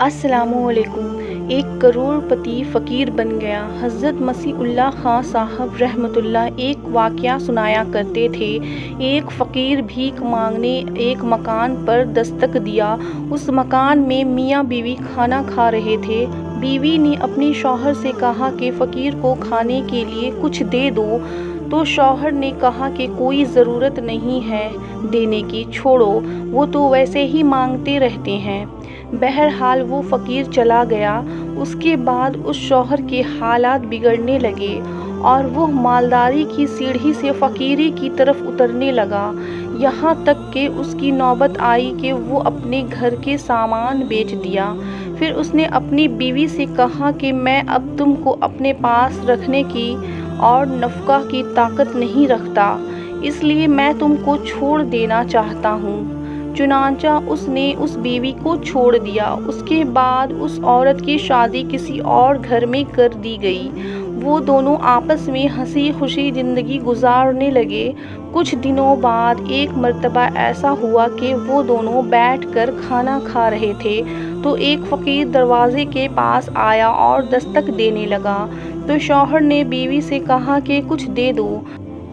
السلام علیکم۔ ایک کروڑپتی فقیر بن گیا۔ حضرت مسیح اللہ خان صاحب رحمۃ اللہ ایک واقعہ سنایا کرتے تھے۔ ایک فقیر بھیک مانگنے ایک مکان پر دستک دیا۔ اس مکان میں میاں بیوی کھانا کھا رہے تھے۔ بیوی نے اپنے شوہر سے کہا کہ فقیر کو کھانے کے لیے کچھ دے دو، تو شوہر نے کہا کہ کوئی ضرورت نہیں ہے دینے کی، چھوڑو، وہ تو ویسے ہی مانگتے رہتے ہیں۔ بہرحال وہ فقیر چلا گیا۔ اس کے بعد اس شوہر کے حالات بگڑنے لگے اور وہ مالداری کی سیڑھی سے فقیری کی طرف اترنے لگا، یہاں تک کہ اس کی نوبت آئی کہ وہ اپنے گھر کے سامان بیچ دیا۔ پھر اس نے اپنی بیوی سے کہا کہ میں اب تم کو اپنے پاس رکھنے کی اور نفقہ کی طاقت نہیں رکھتا، اس لیے میں تم کو چھوڑ دینا چاہتا ہوں۔ چنانچہ اس نے اس بیوی کو چھوڑ دیا۔ اس کے بعد اس عورت کی شادی کسی اور گھر میں کر دی گئی۔ وہ دونوں آپس میں ہنسی خوشی زندگی گزارنے لگے۔ کچھ دنوں بعد ایک مرتبہ ایسا ہوا کہ وہ دونوں بیٹھ کر کھانا کھا رہے تھے تو ایک فقیر دروازے کے پاس آیا اور دستک دینے لگا، تو شوہر نے بیوی سے کہا کہ کچھ دے دو۔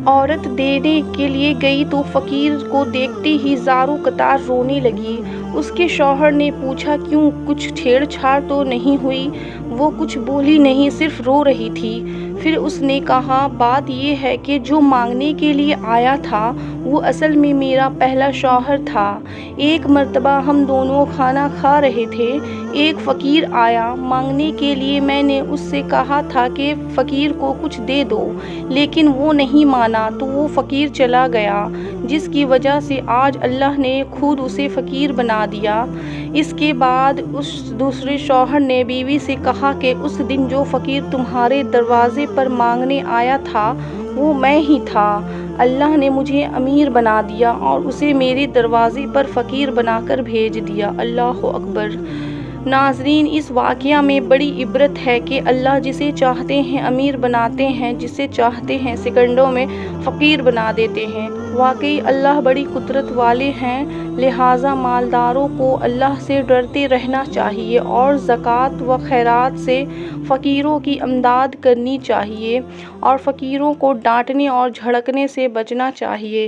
عورت دینے کے لیے گئی تو فقیر کو دیکھتے ہی زاروں قطار رونے لگی۔ اس کے شوہر نے پوچھا، کیوں، کچھ چھیڑ چھاڑ تو نہیں ہوئی؟ وہ کچھ بولی نہیں، صرف رو رہی تھی۔ پھر اس نے کہا، بات یہ ہے کہ جو مانگنے کے لیے آیا تھا وہ اصل میں میرا پہلا شوہر تھا۔ ایک مرتبہ ہم دونوں کھانا کھا رہے تھے، ایک فقیر آیا مانگنے کے لیے۔ میں نے اس سے کہا تھا کہ فقیر کو کچھ دے دو، لیکن وہ نہیں مانا، تو وہ فقیر چلا گیا، جس کی وجہ سے آج اللہ نے خود اسے فقیر بنا دیا۔ اس کے بعد اس دوسرے شوہر نے بیوی سے کہا کہ اس دن جو فقیر تمہارے دروازے پر مانگنے آیا تھا وہ میں ہی تھا۔ اللہ نے مجھے امیر بنا دیا اور اسے میرے دروازے پر فقیر بنا کر بھیج دیا۔ اللہ اکبر۔ ناظرین، اس واقعہ میں بڑی عبرت ہے کہ اللہ جسے چاہتے ہیں امیر بناتے ہیں، جسے چاہتے ہیں سیکنڈوں میں فقیر بنا دیتے ہیں۔ واقعی اللہ بڑی قدرت والے ہیں، لہٰذا مالداروں کو اللہ سے ڈرتے رہنا چاہیے اور زکوٰۃ و خیرات سے فقیروں کی امداد کرنی چاہیے اور فقیروں کو ڈانٹنے اور جھڑکنے سے بچنا چاہیے۔